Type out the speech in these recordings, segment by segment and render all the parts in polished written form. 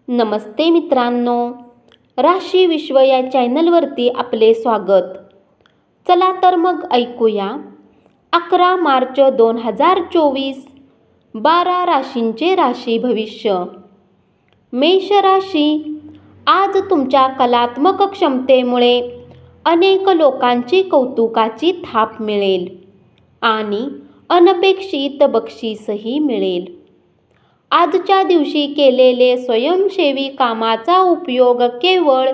नमस्ते मित्रांनो, राशी विश्व या चॅनलवरती आपले स्वागत. चला तर मग ऐकूया 11 मार्च 2024 12 राशींचे राशी भविष्य. मेष राशी, आज तुमच्या कलात्मक क्षमतेमुळे अनेक लोकांची कौतुकाची थाप मिळेल आणि अनपेक्षित बक्षीसही मिळेल. आजच्या दिवशी केलेले स्वयंसेवी कामाचा उपयोग केवळ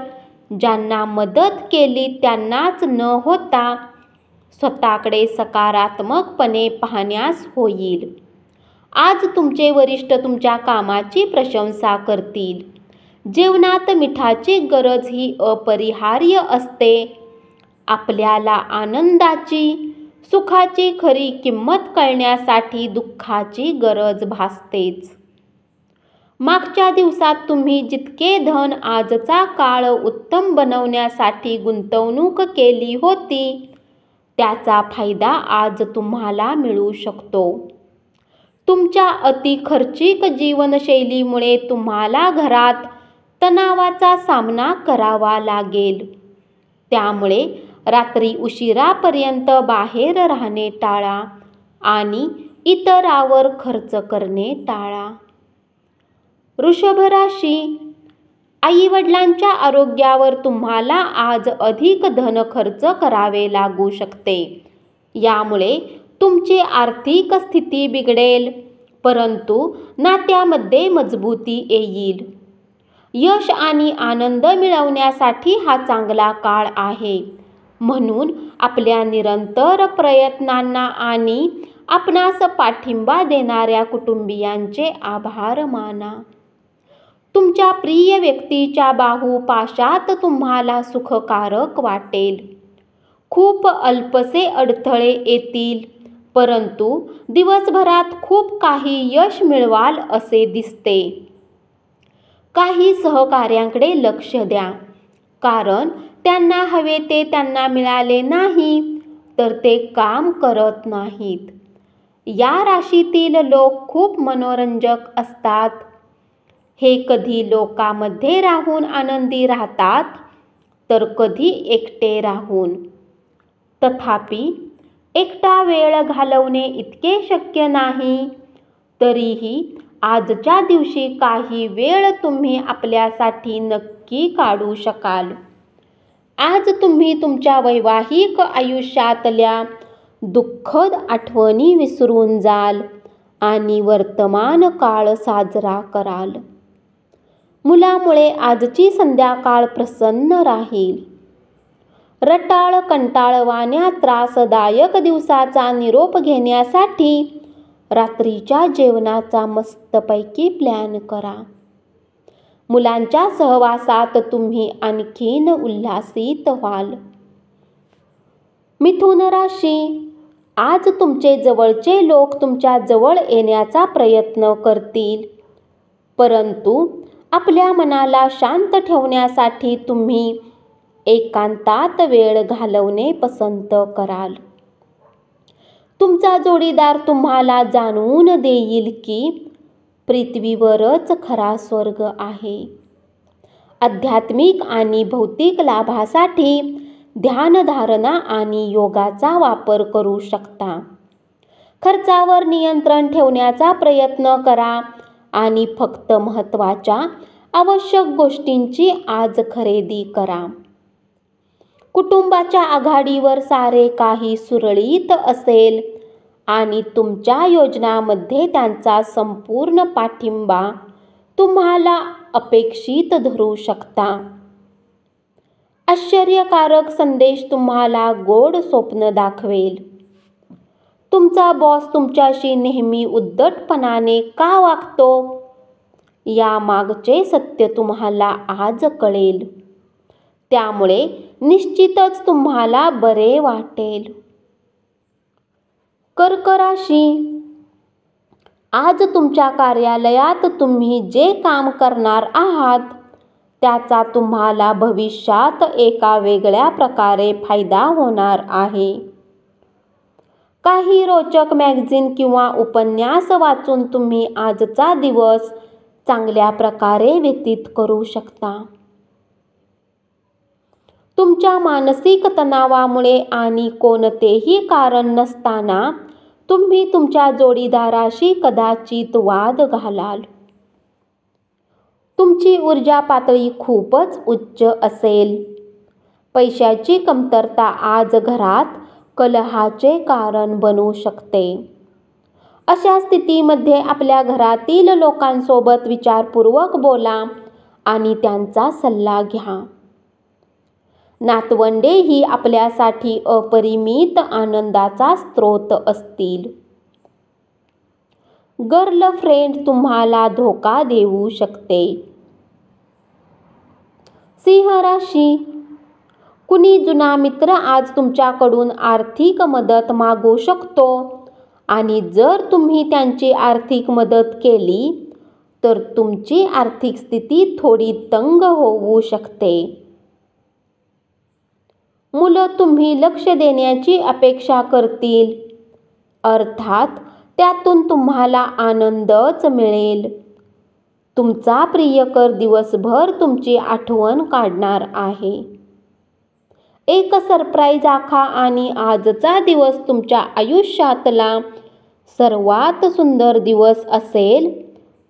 ज्यांना मदत केली त्यांनाच न होता स्वतःकडे सकारात्मकपणे पाहण्यास होईल. आज तुमचे वरिष्ठ तुमच्या कामाची प्रशंसा करतील. जीवनात मिठाची गरज ही अपरिहार्य असते. आपल्याला आनंदाची, सुखाची खरी किंमत कळण्यासाठी दुःखाची गरज भासतेच. मागच्या दिवसात तुम्ही जितके धन आजचा काळ उत्तम बनवण्यासाठी गुंतवणूक केली होती, त्याचा फायदा आज तुम्हाला मिळू शकतो. तुमच्या अतिखर्चिक जीवनशैलीमुळे तुम्हाला घरात तणावाचा सामना करावा लागेल. त्यामुळे रात्री उशिरापर्यंत बाहेर राहणे टाळा आणि इतरांवर खर्च करणे टाळा. वृषभ राशी, आई-वडिलांच्या आरोग्यावर तुम्हाला आज अधिक धन खर्च करावे लागू शकते. यामुळे तुमची आर्थिक स्थिती बिघडेल, परंतु नात्यामध्ये मजबूती येईल. यश आणि आनंद मिळवण्यासाठी हा चांगला काळ आहे. म्हणून आपल्या निरंतर प्रयत्नांना आणि आपणास पाठिंबा देणाऱ्या कुटुंबियांचे आभार माना. तुमच्या प्रिय व्यक्तीच्या बाहुपाशात तुम्हाला सुखकारक वाटेल. खूप अल्पसे अडथळे येतील, परंतु दिवसभरात खूप काही यश मिळवाल असे दिसते. काही सहकाऱ्यांकडे लक्ष द्या, कारण त्यांना हवे ते त्यांना मिळाले नाही तर ते काम करत नाहीत. या राशीतील लोक खूप मनोरंजक असतात. हे कधी लोकांमध्ये राहून आनंदी राहतात तर कधी एकटे राहून. तथापि एकटा वेळ घालवणे इतके शक्य नाही. तरीही आजच्या दिवशी काही वेळ तुम्ही आपल्यासाठी नक्की काढू शकाल. आज तुम्ही तुमच्या वैवाहिक आयुष्यातल्या दुःखद आठवणी विसरून जाल आणि वर्तमान काळ साजरा कराल. मुलामुळे आजची संध्याकाळ प्रसन्न राहील. रटाळ कंटाळवाण्या त्रासदायक दिवसाचा निरोप घेण्यासाठी रात्रीच्या जेवणाचा मस्तपैकी प्लॅन करा. मुलांच्या सहवासात तुम्ही आणखीन उल्हासित व्हाल. मिथुन राशी, आज तुमचे जवळचे लोक तुमच्या जवळ येण्याचा प्रयत्न करतील, परंतु आपल्या मनाला शांत ठेवण्यासाठी तुम्ही एकांतात वेळ घालवणे पसंत कराल. तुमचा जोडीदार तुम्हाला जाणवून देईल की पृथ्वीवरच खरा स्वर्ग आहे. आध्यात्मिक आणि भौतिक लाभासाठी ध्यानधारणा आणि योगाचा वापर करू शकता. खर्चावर नियंत्रण ठेवण्याचा प्रयत्न करा आणि फक्त महत्त्वाच्या आवश्यक गोष्टींची आज खरेदी करा. कुटुंबाच्या आघाडीवर सारे काही सुरळीत असेल आणि तुमच्या योजनांमध्ये त्यांचा संपूर्ण पाठिंबा तुम्हाला अपेक्षित धरू शकता. आश्चर्यकारक संदेश तुम्हाला गोड स्वप्न दाखवेल. तुमचा बॉस तुमच्याशी नेहमी उद्धटपणाने का वागतो यामागचे सत्य तुम्हाला आज कळेल. त्यामुळे निश्चितच तुम्हाला बरे वाटेल. कर्क राशी, आज तुमच्या कार्यालयात तुम्ही जे काम करणार आहात त्याचा तुम्हाला भविष्यात एका वेगळ्या प्रकारे फायदा होणार आहे. काही रोचक मॅगझिन किंवा उपन्यास वाचून तुम्ही आजचा दिवस चांगल्या प्रकारे व्यतीत करू शकता. तुमच्या मानसिक तणावामुळे आणि कोणतेही कारण नसताना तुम्ही तुमच्या जोडीदाराशी कदाचित वाद घालाल. तुमची ऊर्जा पातळी खूपच उच्च असेल. पैशाची कमतरता आज घरात कलहाचे कारण बनू शकते. अशा स्थितीमध्ये आपल्या घरातील लोकांसोबत विचारपूर्वक बोला आणि त्यांचा सल्ला घ्या. नातवंडे ही आपल्यासाठी अपरिमित आनंदाचा स्रोत असतील. गर्लफ्रेंड तुम्हाला धोका देऊ शकते. सिंह राशी, कुणी जुना मित्र आज तुमच्याकडून आर्थिक मदत मागू शकतो आणि जर तुम्ही त्यांची आर्थिक मदत केली तर तुमची आर्थिक स्थिती थोडी तंग होऊ शकते. मुलं तुम्ही लक्ष देण्याची अपेक्षा करतील, अर्थात त्यातून तुम्हाला आनंदच मिळेल. तुमचा प्रियकर दिवसभर तुमची आठवण काढणार आहे. एक सरप्राईज आखा आणि आजचा दिवस तुमच्या आयुष्यातला सर्वात सुंदर दिवस असेल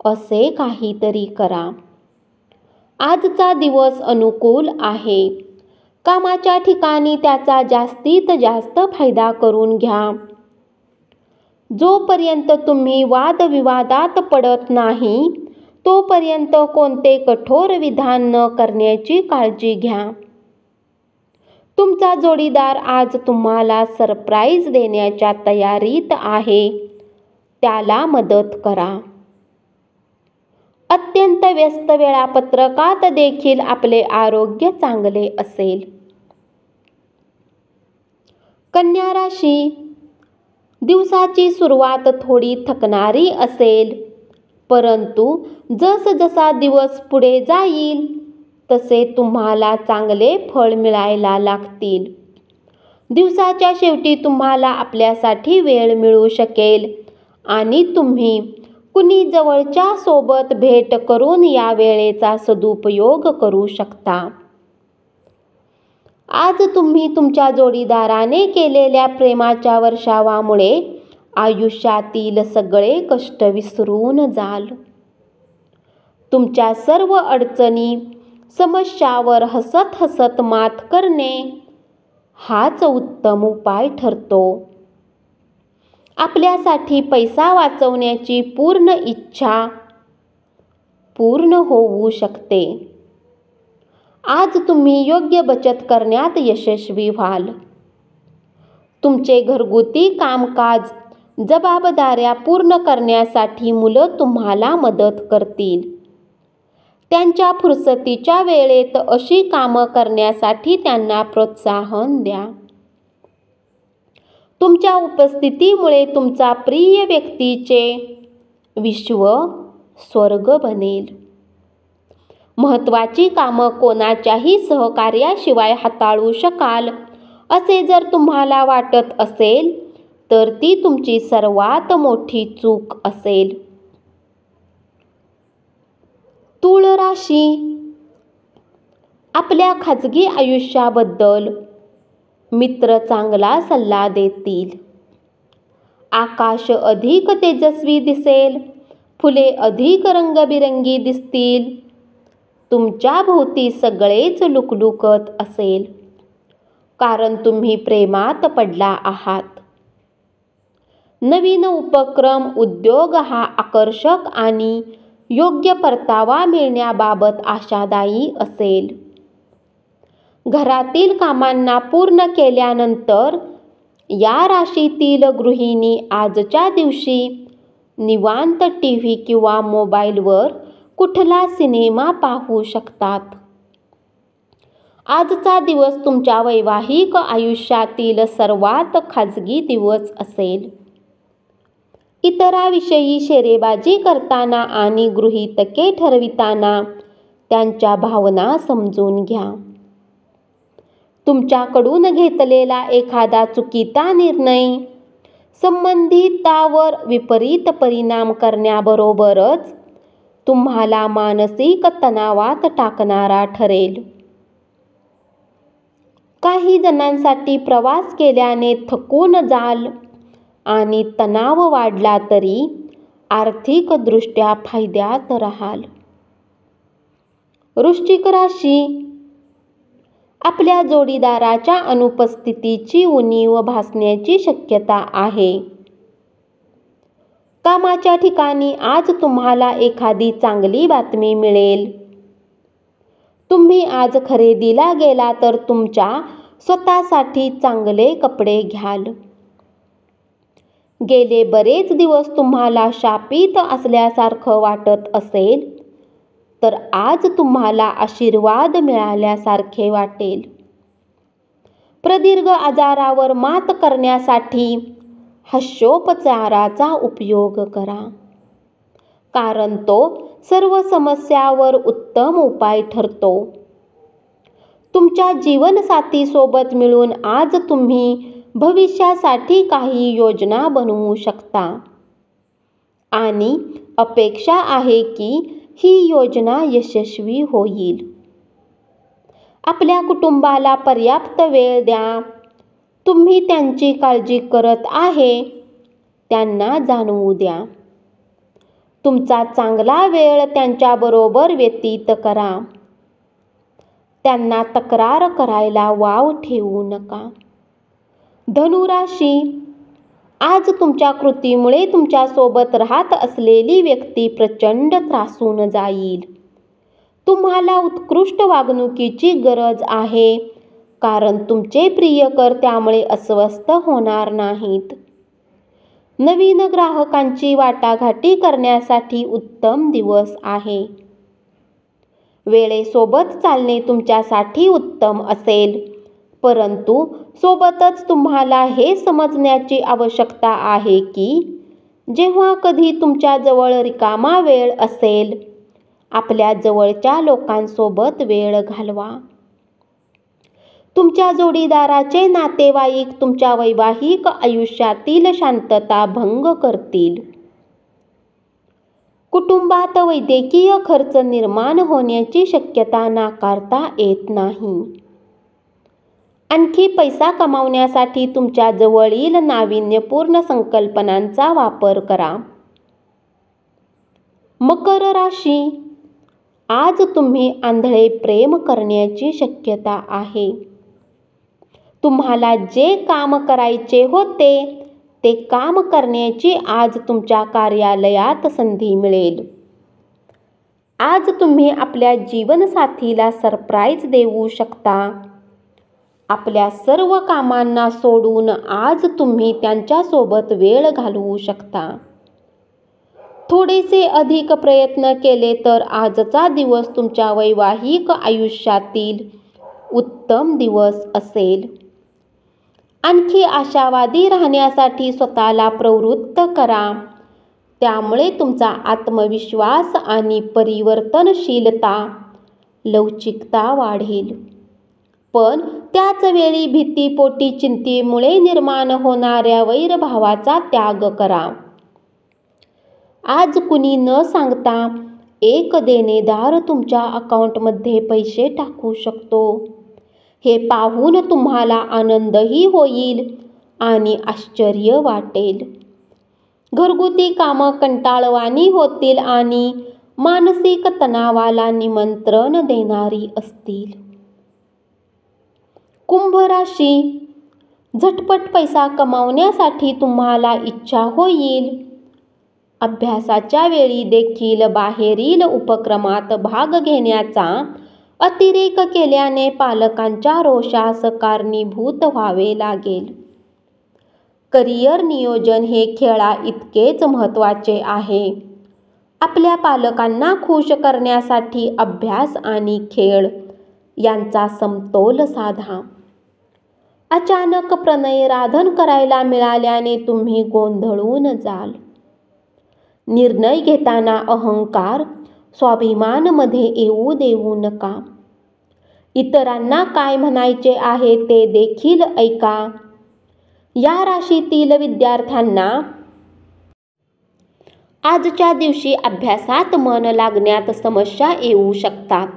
असे काहीतरी करा. आजचा दिवस अनुकूल आहे. कामाच्या ठिकाणी त्याचा जास्तीत जास्त फायदा करून घ्या. जोपर्यंत तुम्ही वादविवादात पडत नाही तोपर्यंत कोणते कठोर विधान न करण्याची काळजी घ्या. तुमचा जोडीदार आज तुम्हाला सरप्राईज देण्याच्या तयारीत आहे. त्याला मदत करा. अत्यंत व्यस्त वेळापत्रकात देखील आपले आरोग्य चांगले असेल. कन्या राशी, दिवसाची सुरुवात थोडी थकणारी असेल, परंतु जसजसा दिवस पुढे जाईल तसे तुम्हाला चांगले फळ मिळायला लागतील. दिवसाच्या शेवटी तुम्हाला आपल्यासाठी वेळ मिळू शकेल आणि तुम्ही कुणी जवळच्या सोबत भेट करून या वेळेचा सदुपयोग करू शकता. आज तुम्ही तुमच्या जोडीदाराने केलेल्या प्रेमाच्या वर्षावामुळे आयुष्यातील सगळे कष्ट विसरून जाल. तुमच्या सर्व अडचणी समस्यावर हसत हसत मात करणे हाच उत्तम उपाय ठरतो. आपल्यासाठी पैसा वाचवण्याची पूर्ण इच्छा पूर्ण होऊ शकते. आज तुम्ही योग्य बचत करण्यात यशस्वी व्हाल. तुमचे घरगुती कामकाज जबाबदाऱ्या पूर्ण करण्यासाठी मुलं तुम्हाला मदत करतील. त्यांच्या फुरसतीच्या वेळेत अशी कामं करण्यासाठी त्यांना प्रोत्साहन द्या. तुमच्या उपस्थितीमुळे तुमचा प्रिय व्यक्तीचे विश्व स्वर्ग बनेल. महत्त्वाची कामं कोणाच्याही सहकार्याशिवाय हाताळू शकाल असे जर तुम्हाला वाटत असेल तर ती तुमची सर्वात मोठी चूक असेल. तुळ राशी, आपल्या खाजगी आयुष्याबद्दल मित्र चांगला सल्ला देतील. आकाश अधिक तेजस्वी दिसेल. फुले अधिक रंगबिरंगी दिसतील. तुमच्या भोवती सगळेच लुकलुकत असेल, कारण तुम्ही प्रेमात पडला आहात. नवीन उपक्रम उद्योग हा आकर्षक आणि योग्य परतावा मिळण्याबाबत आशादायी असेल. घरातील कामांना पूर्ण केल्यानंतर या राशीतील गृहिणी आजच्या दिवशी निवांत टीव्ही किंवा मोबाईलवर कुठला सिनेमा पाहू शकतात. आजचा दिवस तुमच्या वैवाहिक आयुष्यातील सर्वात खाजगी दिवस असेल. इतरांविषयी शेरेबाजी करताना आणि गृहीतके ठरविताना त्यांच्या भावना समजून घ्या. तुमच्याकडून घेतलेला एखादा चुकीचा निर्णय संबंधितावर विपरीत परिणाम करण्याबरोबरच तुम्हाला मानसिक तणावात टाकणारा ठरेल. काही जणांसाठी प्रवास केल्याने थकून जाल आणि तणाव वाढला तरी आर्थिकदृष्ट्या फायद्यात राहाल. वृश्चिक राशी, आपल्या जोडीदाराच्या अनुपस्थितीची उणीव भासण्याची शक्यता आहे. कामाच्या ठिकाणी आज तुम्हाला एखादी चांगली बातमी मिळेल. तुम्ही आज खरेदीला गेला तर तुमच्या स्वतःसाठी चांगले कपडे घ्याल. गेले बरेच दिवस तुम्हाला शापित असल्यासारखं वाटत असेल तर आज तुम्हाला आशीर्वाद मिळाल्यासारखे वाटेल. प्रदीर्घ आजारावर मात करण्यासाठी हास्योपचाराचा उपयोग करा, कारण तो सर्व समस्यावर उत्तम उपाय ठरतो. तुमच्या जीवनसाथीसोबत मिळून आज तुम्ही भविष्यासाठी काही योजना बनवू शकता आणि अपेक्षा आहे की ही योजना यशस्वी होईल. आपल्या कुटुंबाला पर्याप्त वेळ द्या. तुम्ही त्यांची काळजी करत आहे त्यांना जाणवू द्या. तुमचा चांगला वेळ त्यांच्याबरोबर व्यतीत करा. त्यांना तक्रार करायला वाव ठेवू नका. धनुराशी, आज तुमच्या कृतीमुळे तुमच्यासोबत राहत असलेली व्यक्ती प्रचंड त्रासून जाईल. तुम्हाला उत्कृष्ट वागणुकीची गरज आहे, कारण तुमचे प्रियकर त्यामुळे अस्वस्थ होणार नाहीत. नवीन ग्राहकांची वाटाघाटी करण्यासाठी उत्तम दिवस आहे. वेळेसोबत चालणे तुमच्यासाठी उत्तम असेल, परंतु सोबतच तुम्हाला हे समजण्याची आवश्यकता आहे की जेव्हा कधी तुमच्याजवळ रिकामा वेळ असेल, आपल्या जवळच्या लोकांसोबत वेळ घालवा. तुमच्या जोडीदाराचे नातेवाईक तुमच्या वैवाहिक आयुष्यातील शांतता भंग करतील. कुटुंबात वैद्यकीय खर्च निर्माण होण्याची शक्यता नाकारता येत नाही. आणखी पैसा कमावण्यासाठी तुमच्या जवळील नाविन्यपूर्ण संकल्पनांचा वापर करा. मकर राशी, आज तुम्ही आंधळे प्रेम करण्याची शक्यता आहे. तुम्हाला जे काम करायचे होते ते काम करण्याची आज तुमच्या कार्यालयात संधी मिळेल. आज तुम्ही आपल्या जीवनसाथीला सरप्राईज देऊ शकता. आपल्या सर्व कामांना सोडून आज तुम्ही त्यांच्यासोबत वेळ घालवू शकता. थोडेसे अधिक प्रयत्न केले तर आजचा दिवस तुमच्या वैवाहिक आयुष्यातील उत्तम दिवस असेल. आणखी आशावादी राहण्यासाठी स्वतःला प्रवृत्त करा. त्यामुळे तुमचा आत्मविश्वास आणि परिवर्तनशीलता, लवचिकता वाढेल. पण त्याच वेळी भीतीपोटी चिंतेमुळे निर्माण होणाऱ्या वैरभावाचा त्याग करा. आज कुणी न सांगता एक देणेदार तुमच्या अकाउंटमध्ये पैसे टाकू शकतो. हे पाहून तुम्हाला आनंदही होईल आणि आश्चर्य वाटेल. घरगुती कामं कंटाळवाणी होतील आणि मानसिक तणावाला निमंत्रण देणारी असतील. कुंभ राशी, झटपट पैसा कमावण्यासाठी तुम्हाला इच्छा होईल. अभ्यासाच्या वेळी देखील बाहेरील उपक्रमात भाग घेण्याचा अतिरेक केल्याने पालकांच्या रोषास कारणीभूत व्हावे लागेल. करिअर नियोजन हे खेळा इतकेच महत्त्वाचे आहे. आपल्या पालकांना खुश करण्यासाठी अभ्यास आणि खेळ यांचा समतोल साधा. अचानक प्रणयराधन करायला मिळाल्याने तुम्ही गोंधळून जाल. निर्णय घेताना अहंकार, स्वाभिमानमध्ये येऊ देऊ नका. इतरांना काय म्हणायचे आहे ते देखील ऐका. या राशीतील विद्यार्थ्यांना आजच्या दिवशी अभ्यासात मन लागण्यात समस्या येऊ शकतात.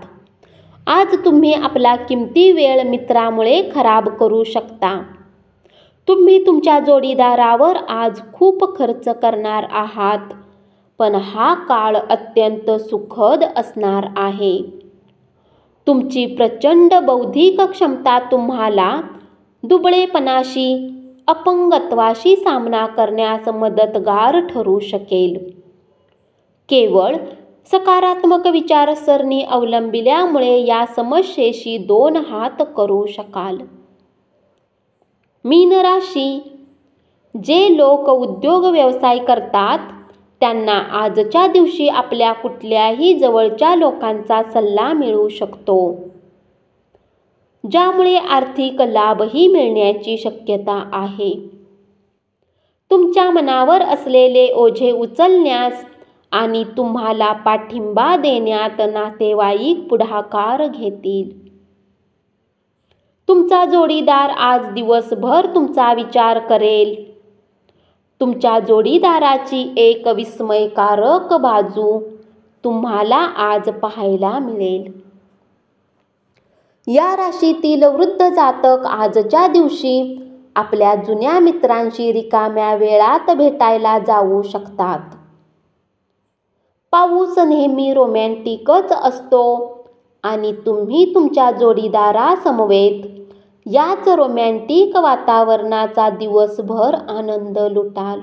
आज तुम्ही आपला किमती वेळ मित्रामुळे खराब करू शकता. तुम्ही तुमच्या जोडीदारावर आज खूप खर्च करणार आहात, पण हा काळ अत्यंत सुखद असणार आहे. तुमची प्रचंड बौद्धिक क्षमता तुम्हाला दुबळेपणाशी, अपंगत्वाशी सामना करण्यास मदतगार ठरू शकेल. केवळ सकारात्मक विचारसरणी अवलंबिल्यामुळे या समस्येशी 2 हात करू शकाल. मीन राशी, जे लोक उद्योग व्यवसाय करतात त्यांना आजच्या दिवशी आपल्या कुठल्याही जवळच्या लोकांचा सल्ला मिळू शकतो, ज्यामुळे आर्थिक लाभही मिळण्याची शक्यता आहे. तुमच्या मनावर असलेले ओझे उचलण्यास आणि तुम्हाला पाठिंबा देण्यात नातेवाईक पुढाकार घेतील. तुमचा जोडीदार आज दिवसभर तुमचा विचार करेल. तुमच्या जोडीदाराची एक विस्मयकारक बाजू तुम्हाला आज पाहायला मिळेल. या राशीतील वृद्ध जातक आजच्या दिवशी आपल्या जुन्या मित्रांशी रिकाम्या वेळात भेटायला जाऊ शकतात. पाऊस नेहमी रोमॅन्टिकच असतो आणि तुम्ही तुमच्या जोडीदारासमवेत याच रोमॅन्टिक वातावरणाचा दिवसभर आनंद लुटाल.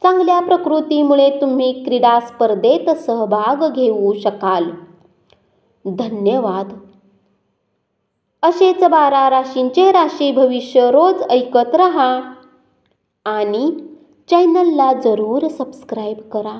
चांगल्या प्रकृतीमुळे तुम्ही क्रीडा स्पर्धेत सहभाग घेऊ शकाल. धन्यवाद. असेच 12 राशींचे राशी भविष्य रोज ऐकत रहा आणि चॅनलला जरूर सबस्क्राईब करा.